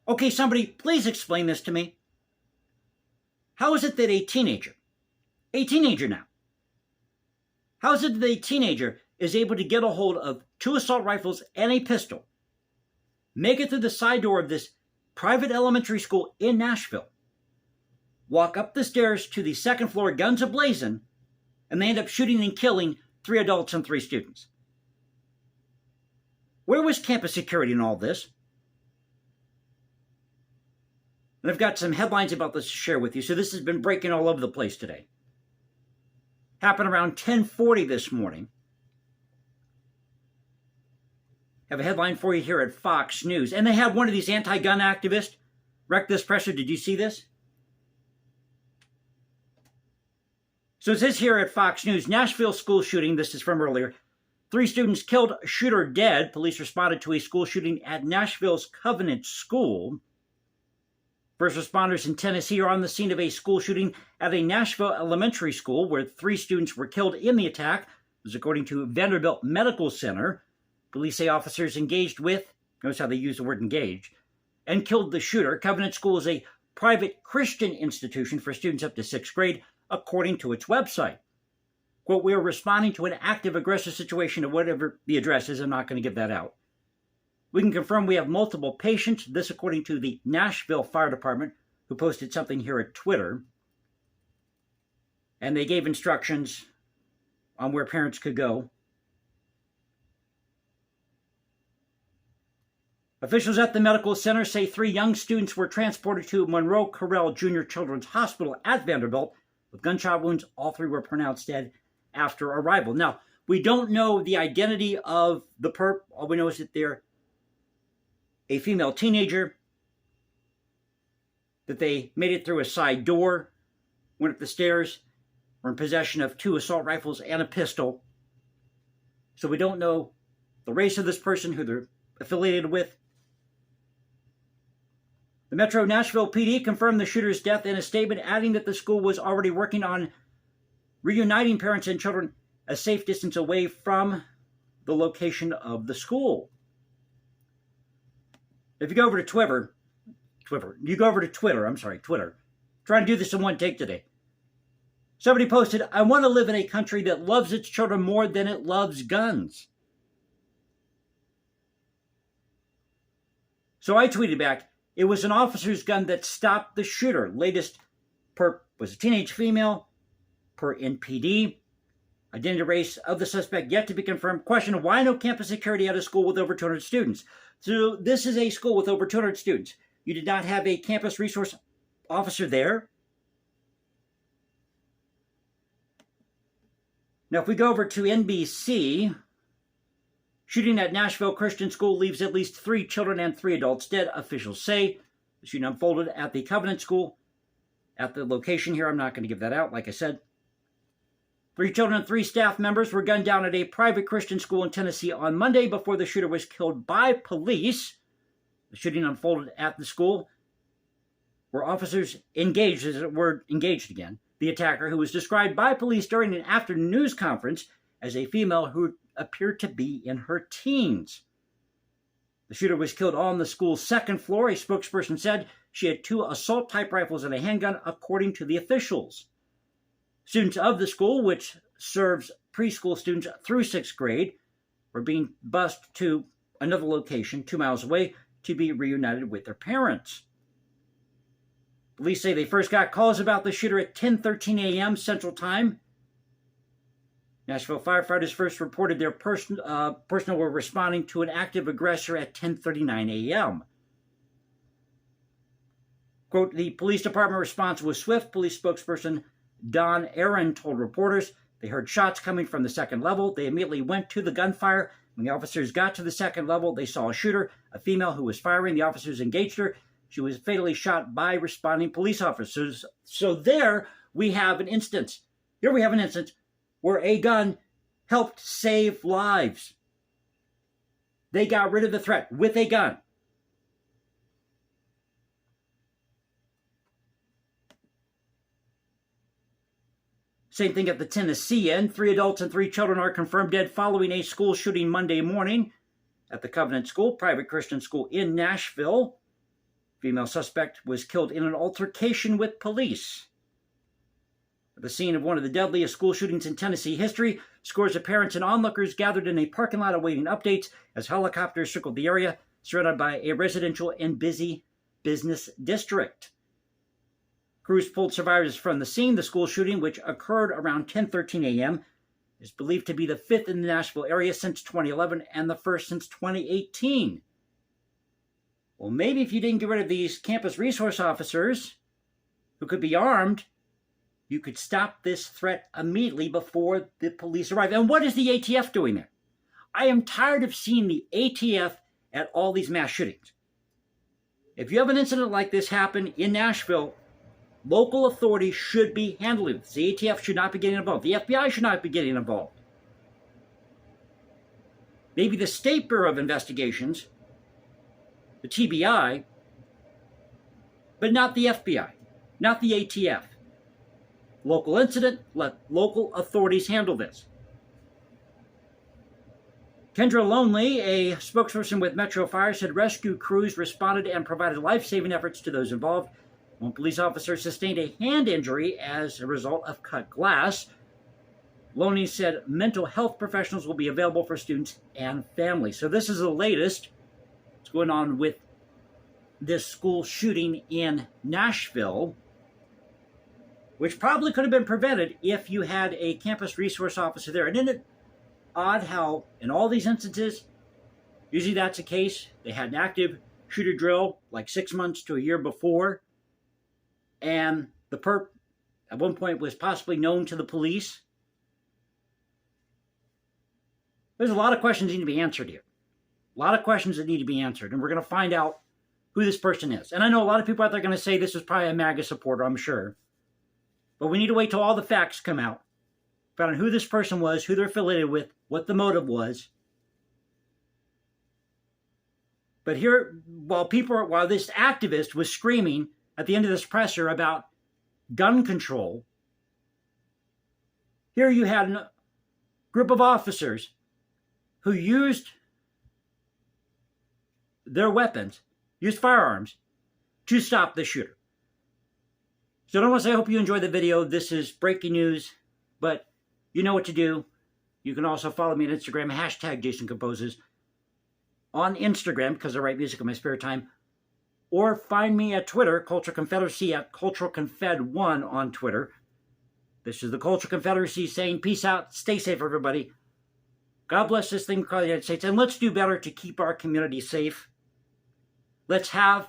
Okay, somebody, please explain this to me. How is it that a teenager now, how is it that a teenager is able to get a hold of 2 assault rifles and a pistol, make it through the side door of this private elementary school in Nashville, walk up the stairs to the second floor, guns ablazing, and they end up shooting and killing 3 adults and 3 students? Where was campus security in all this? And I've got some headlines about this to share with you. So this has been breaking all over the place today. Happened around 10:40 this morning. Have a headline for you here at Fox News. And they had one of these anti-gun activists wreck this presser. Did you see this? So it says here at Fox News, Nashville school shooting. This is from earlier. 3 students killed, shooter dead. Police responded to a school shooting at Nashville's Covenant School. First responders in Tennessee are on the scene of a school shooting at a Nashville elementary school where 3 students were killed in the attack. This is according to Vanderbilt Medical Center. Police say officers engaged with, notice how they use the word engaged, and killed the shooter. Covenant School is a private Christian institution for students up to 6th grade, according to its website. Quote, we are responding to an active aggressive situation, or whatever the address is. I'm not going to give that out. We can confirm we have multiple patients. This according to the Nashville Fire Department, who posted something here at Twitter. And they gave instructions on where parents could go. Officials at the medical center say 3 young students were transported to Monroe Carell Jr. Children's Hospital at Vanderbilt with gunshot wounds. All 3 were pronounced dead after arrival. Now, we don't know the identity of the perp. All we know is that they're a female teenager, that they made it through a side door, went up the stairs, were in possession of 2 assault rifles and a pistol. So we don't know the race of this person, who they're affiliated with. The Metro Nashville PD confirmed the shooter's death in a statement, adding that the school was already working on reuniting parents and children a safe distance away from the location of the school. If you go over to Twitter, trying to do this in one take today. Somebody posted, I want to live in a country that loves its children more than it loves guns. So I tweeted back, it was an officer's gun that stopped the shooter. Latest perp was a teenage female, per NPD. Identity race of the suspect yet to be confirmed. Question, why no campus security at a school with over 200 students? So this is a school with over 200 students. You did not have a campus resource officer there? Now, if we go over to NBC, shooting at Nashville Christian School leaves at least 3 children and 3 adults dead, officials say. The shooting unfolded at the Covenant School. At the location here, I'm not going to give that out, like I said. 3 children and 3 staff members were gunned down at a private Christian school in Tennessee on Monday before the shooter was killed by police. The shooting unfolded at the school where officers engaged, there's a word engaged again, the attacker, who was described by police during an afternoon news conference as a female who appeared to be in her teens. The shooter was killed on the school's 2nd floor. A spokesperson said she had 2 assault-type rifles and a handgun, according to the officials. Students of the school, which serves preschool students through 6th grade, were being bused to another location 2 miles away to be reunited with their parents. Police say they first got calls about the shooter at 10:13 a.m. Central Time. Nashville firefighters first reported their personnel were responding to an active aggressor at 10:39 a.m. Quote, the police department response was swift. Police spokesperson Don Aaron told reporters they heard shots coming from the 2nd level. They immediately went to the gunfire. When the officers got to the 2nd level, they saw a shooter, a female who was firing. The officers engaged her. She was fatally shot by responding police officers. So there we have an instance. Here we have an instance where a gun helped save lives. They got rid of the threat with a gun. Same thing at the Tennessee end. 3 adults and 3 children are confirmed dead following a school shooting Monday morning at the Covenant School, private Christian school in Nashville. Female suspect was killed in an altercation with police. At the scene of one of the deadliest school shootings in Tennessee history, scores of parents and onlookers gathered in a parking lot awaiting updates as helicopters circled the area, surrounded by a residential and busy business district. Crews pulled survivors from the scene. The school shooting, which occurred around 10:13 a.m., is believed to be the fifth in the Nashville area since 2011 and the first since 2018. Well, maybe if you didn't get rid of these campus resource officers who could be armed, you could stop this threat immediately before the police arrive. And what is the ATF doing there? I am tired of seeing the ATF at all these mass shootings. If you have an incident like this happen in Nashville, local authorities should be handling this. The ATF should not be getting involved. The FBI should not be getting involved. Maybe the State Bureau of Investigations, the TBI, but not the FBI, not the ATF. Local incident, let local authorities handle this. Kendra Lonely, a spokesperson with Metro Fire, said rescue crews responded and provided life-saving efforts to those involved. One police officer sustained a hand injury as a result of cut glass. Loney said mental health professionals will be available for students and families. So this is the latest. What's going on with this school shooting in Nashville, which probably could have been prevented if you had a campus resource officer there. And isn't it odd how in all these instances, usually that's the case, they had an active shooter drill like 6 months to a year before, and the perp at one point was possibly known to the police. There's a lot of questions that need to be answered here. A lot of questions that need to be answered, and we're going to find out who this person is. And I know a lot of people out there are going to say this was probably a MAGA supporter, I'm sure. But we need to wait till all the facts come out, find out who this person was, who they're affiliated with, what the motive was. But here, while this activist was screaming at the end of this presser about gun control, here you had a group of officers who used their weapons, used firearms, to stop the shooter. So I don't want to say I hope you enjoyed the video. This is breaking news, but you know what to do. You can also follow me on Instagram, hashtag Jason Composes, on Instagram, because I write music in my spare time, or find me at Twitter, Cultural Confederacy, at Cultural Confed1 on Twitter. This is the Cultural Confederacy saying peace out, stay safe, everybody. God bless this thing called the United States, and let's do better to keep our community safe. Let's have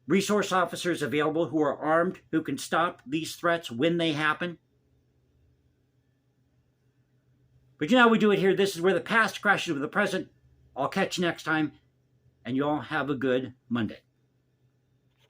resource officers available who are armed, who can stop these threats when they happen. But you know how we do it here. This is where the past crashes with the present. I'll catch you next time, and you all have a good Monday.